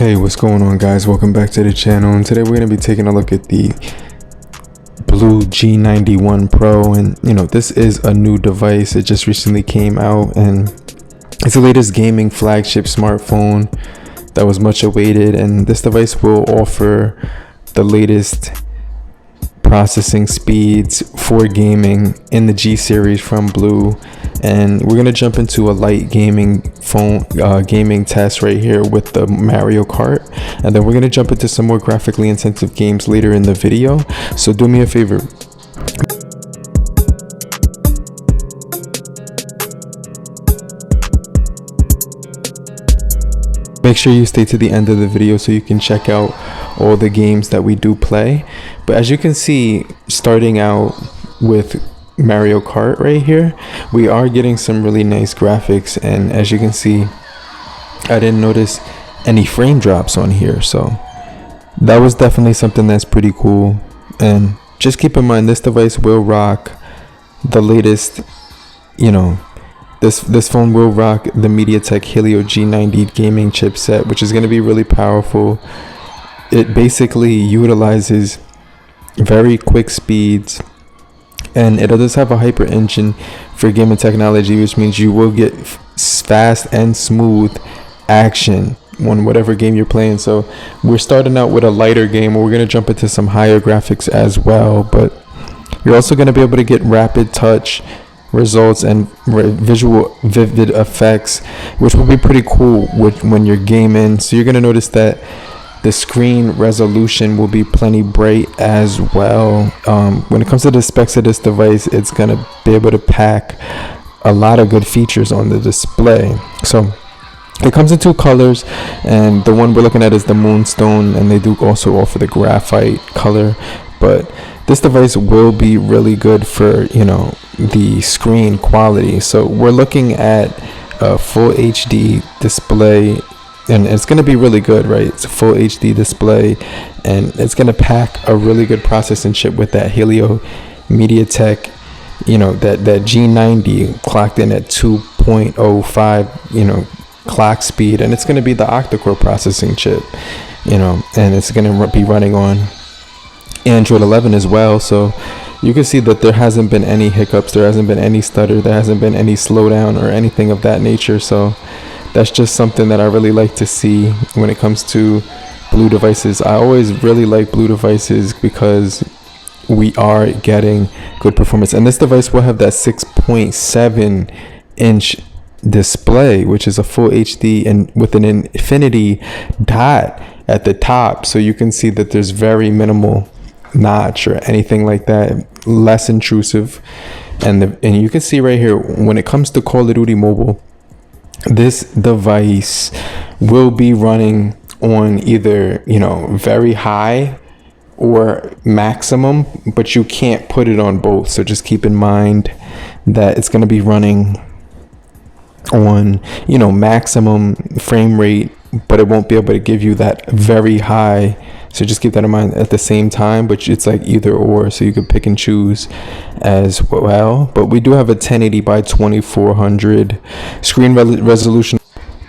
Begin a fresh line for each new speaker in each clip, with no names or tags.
Hey, what's going on, guys? Welcome back to the channel, and today we're going to be taking a look at the BLU G91 Pro. And this is a new device. It just recently came out, and it's the latest gaming flagship smartphone that was much awaited. And this device will offer the latest processing speeds for gaming in the G series from BLU. And we're going to jump into a light gaming gaming test right here with the Mario Kart, and then we're going to jump into some more graphically intensive games later in the video. So do me a favor, make sure you stay to the end of the video so you can check out all the games that we do play. But as you can see, starting out with Mario Kart right here, we are getting some really nice graphics, and as you can see, I didn't notice any frame drops on here, so that was definitely something that's pretty cool. And just keep in mind, this device will rock the latest, this phone will rock the MediaTek Helio G90 gaming chipset, which is going to be really powerful. It basically utilizes very quick speeds, and it does have a hyper engine for gaming technology, which means you will get fast and smooth action on whatever game you're playing. So we're starting out with a lighter game, we're going to jump into some higher graphics as well, but you're also going to be able to get rapid touch results and visual vivid effects, which will be pretty cool when you're gaming. So you're going to notice that the screen resolution will be plenty bright as well. When it comes to the specs of this device, it's going to be able to pack a lot of good features on the display. So it comes in two colors, and the one we're looking at is the Moonstone, and they do also offer the graphite color. But this device will be really good for the screen quality. So we're looking at a full HD display, and it's going to be really good, right? It's a full HD display, and it's going to pack a really good processing chip with that Helio MediaTek, that G90 clocked in at 2.05, clock speed, and it's going to be the octa-core processing chip, and it's going to be running on Android 11 as well. So you can see that there hasn't been any hiccups, there hasn't been any stutter, there hasn't been any slowdown or anything of that nature. So that's just something that I really like to see when it comes to BLU devices. I always really like BLU devices because we are getting good performance. And this device will have that 6.7 inch display, which is a full HD and with an infinity dot at the top. So you can see that there's very minimal notch or anything like that, less intrusive. And you can see right here, when it comes to Call of Duty Mobile, this device will be running on either very high or maximum, but you can't put it on both. So just keep in mind that it's going to be running on maximum frame rate, but it won't be able to give you that very high. So just keep that in mind at the same time, but it's like either or, so you could pick and choose as well. But we do have a 1080 by 2400 screen resolution.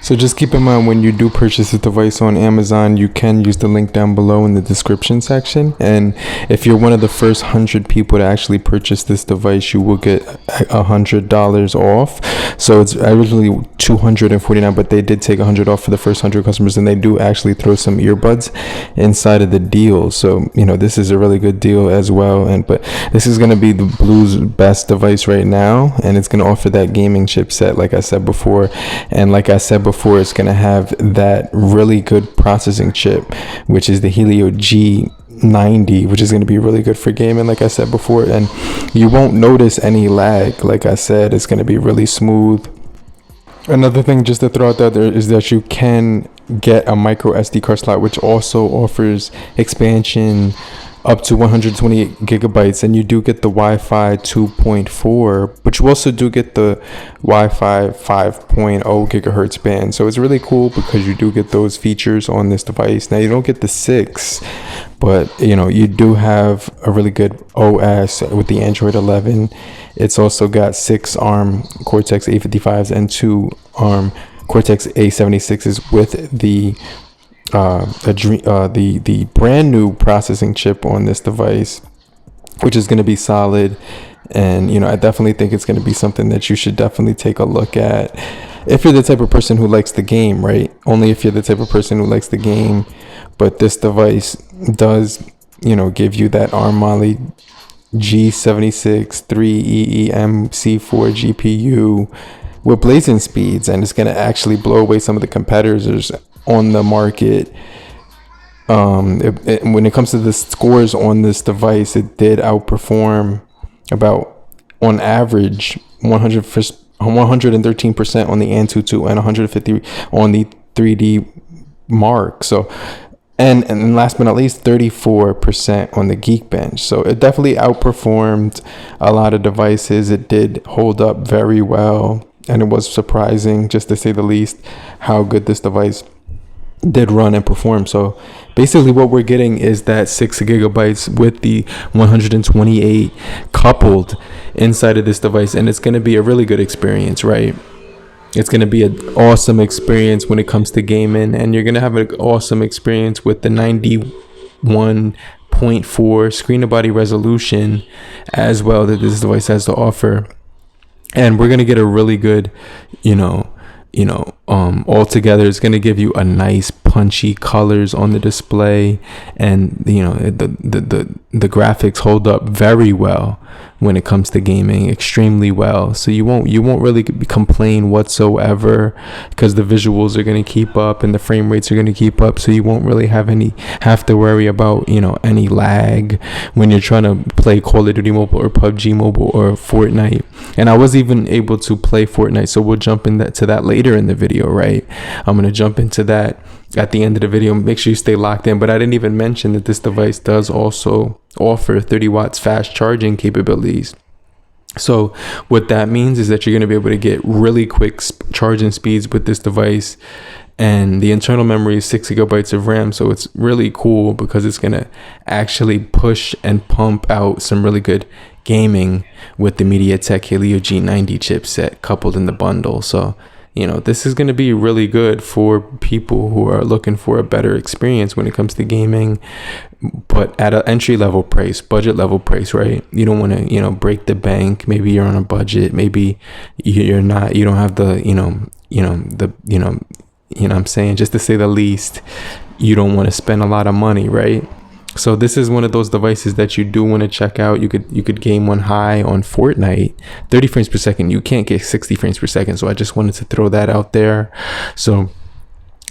So just keep in mind, when you do purchase this device on Amazon, you can use the link down below in the description section. And if you're one of the first 100 people to actually purchase this device, you will get $100 off. So it's originally $249, but they did take $100 off for the first 100 customers, and they do actually throw some earbuds inside of the deal. So this is a really good deal as well. But this is going to be the BLU's best device right now, and it's going to offer that gaming chipset, like I said before. And like I said before, it's going to have that really good processing chip, which is the Helio G90, which is going to be really good for gaming, like I said before. And you won't notice any lag. Like I said, it's going to be really smooth. Another thing just to throw out there is that you can get a micro SD card slot, which also offers expansion up to 128 gigabytes, and you do get the Wi-Fi 2.4, but you also do get the Wi-Fi 5.0 gigahertz band. So it's really cool because you do get those features on this device. Now you don't get the 6, but you do have a really good OS with the Android 11. It's also got 6 ARM Cortex A55s and 2 ARM Cortex A76s with the the brand new processing chip on this device, which is going to be solid. And I definitely think it's going to be something that you should definitely take a look at if you're the type of person who likes the game, right? Only if you're the type of person who likes the game. But this device does give you that ARM Mali G76 3EEMC4 GPU with blazing speeds, and it's going to actually blow away some of the competitors on the market. When it comes to the scores on this device, it did outperform about, on average, 113% on the Antutu and 150 on the 3D Mark. So and last but not least, 34% on the Geekbench. So it definitely outperformed a lot of devices. It did hold up very well, and it was surprising, just to say the least, how good this device did run and perform. So basically what we're getting is that 6 gigabytes with the 128 coupled inside of this device, and it's going to be a really good experience, right? It's going to be an awesome experience when it comes to gaming, and you're going to have an awesome experience with the 91.4 screen to body resolution as well that this device has to offer. And we're going to get a really good, altogether, it's going to give you a nice punchy colors on the display, and the graphics hold up very well when it comes to gaming, extremely well. So you won't really complain whatsoever, because the visuals are going to keep up and the frame rates are going to keep up. So you won't really have to worry about any lag when you're trying to play Call of Duty Mobile or PUBG Mobile or Fortnite. And I was even able to play Fortnite, so we'll jump to that later in the video, right? I'm going to jump into that at the end of the video. Make sure you stay locked in. But I didn't even mention that this device does also offer 30 watts fast charging capabilities. So what that means is that you're going to be able to get really quick charging speeds with this device. And the internal memory is 6 gigabytes of RAM. So it's really cool because it's going to actually push and pump out some really good gaming with the MediaTek Helio G90 chipset coupled in the bundle. So this is going to be really good for people who are looking for a better experience when it comes to gaming, but at an entry level price, budget level price, right? You don't want to, break the bank. Maybe you're on a budget. Maybe you're not, you don't have the, I'm saying, just to say the least, you don't want to spend a lot of money, right? So this is one of those devices that you do want to check out. You could game one high on Fortnite, 30 frames per second. You can't get 60 frames per second. So I just wanted to throw that out there. So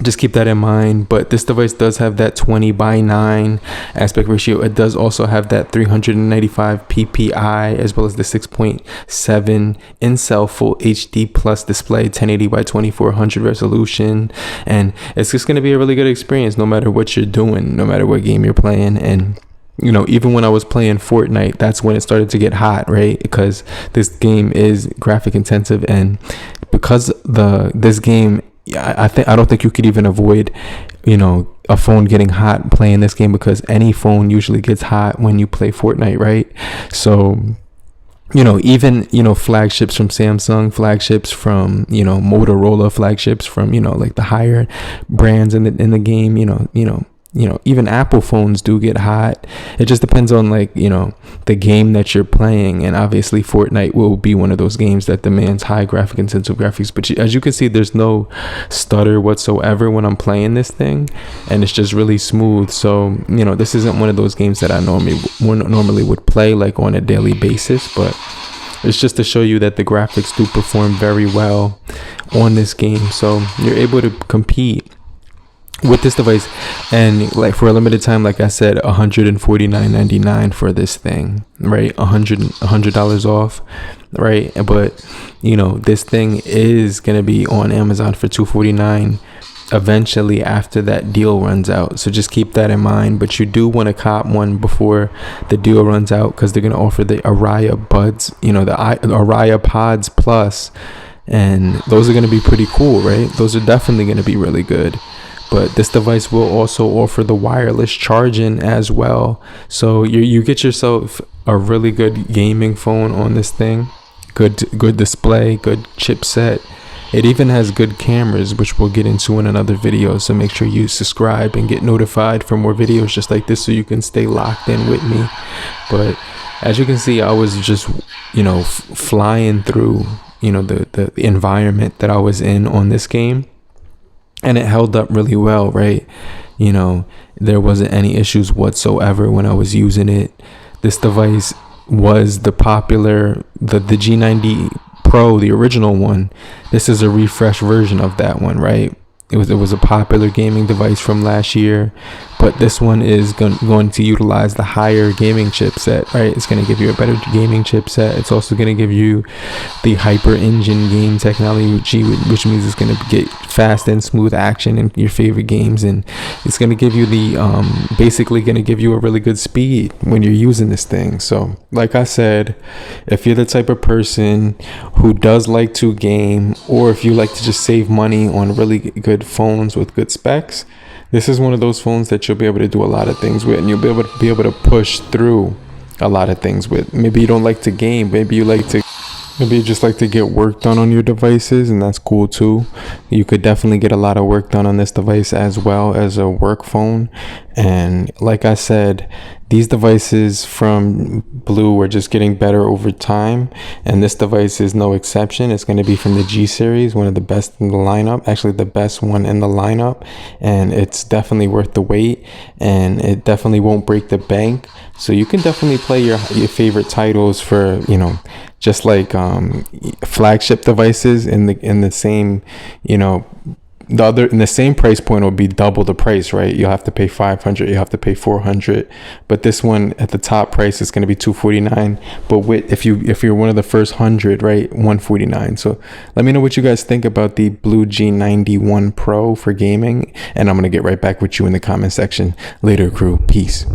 just keep that in mind. But this device does have that 20:9 aspect ratio. It does also have that 395 ppi as well as the 6.7 in-cell full HD plus display, 1080 by 2400 resolution. And it's just going to be a really good experience no matter what you're doing, no matter what game you're playing. And even when I was playing Fortnite, that's when it started to get hot, right? Because this game is graphic intensive, and because this game, I don't think you could even avoid a phone getting hot playing this game, because any phone usually gets hot when you play Fortnite, right? So even flagships from Samsung, flagships from Motorola, flagships from like the higher brands in the game, even Apple phones do get hot. It just depends on the game that you're playing, and obviously Fortnite will be one of those games that demands high graphic intensive graphics. But as you can see, there's no stutter whatsoever when I'm playing this thing, and it's just really smooth. So this isn't one of those games that I normally would play on a daily basis, but it's just to show you that the graphics do perform very well on this game. So you're able to compete with this device, and for a limited time, like I said, $149.99 for this thing, right? $100 off, right? But this thing is gonna be on Amazon for $249 eventually after that deal runs out. So just keep that in mind. But you do want to cop one before the deal runs out, because they're gonna offer the Aria Buds, the Aria Pods Plus, and those are gonna be pretty cool, right? Those are definitely gonna be really good. But this device will also offer the wireless charging as well. So you get yourself a really good gaming phone on this thing. Good display, good chipset, It even has good cameras, which we'll get into in another video, so make sure you subscribe and get notified for more videos just like this so you can stay locked in with me. But as you can see, I was just, you know, flying through, you know, the environment that I was in on this game, and it held up really well, right? You know, there wasn't any issues whatsoever when I was using it. This device was the popular, the G90 Pro, the original one. This is a refresh version of that one, right? It was a popular gaming device from last year, but this one is going to utilize the higher gaming chipset, right? It's going to give you a better gaming chipset. It's also going to give you the Hyper Engine game technology, which means it's going to get fast and smooth action in your favorite games, and it's going to give you the basically going to give you a really good speed when you're using this thing. So like I said, if you're the type of person who does like to game, or if you like to just save money on really good phones with good specs, this is one of those phones that you'll be able to do a lot of things with, and you'll be able to push through a lot of things with. Maybe you don't like to game, maybe you just like to get work done on your devices, and that's cool too. You could definitely get a lot of work done on this device as well as a work phone. And like I said, these devices from BLU are just getting better over time, and this device is no exception. It's going to be from the G series, one of the best in the lineup, actually the best one in the lineup, and it's definitely worth the wait, and it definitely won't break the bank. So you can definitely play your favorite titles for, you know, just like flagship devices in the same, you know, in the same price point will be double the price, right? You'll have to pay $500, you have to pay $400, but this one at the top price is going to be $249. But if you're one of the first 100, right, $149. So let me know what you guys think about the BLU G91 Pro for gaming, and I'm going to get right back with you in the comment section later, crew. Peace.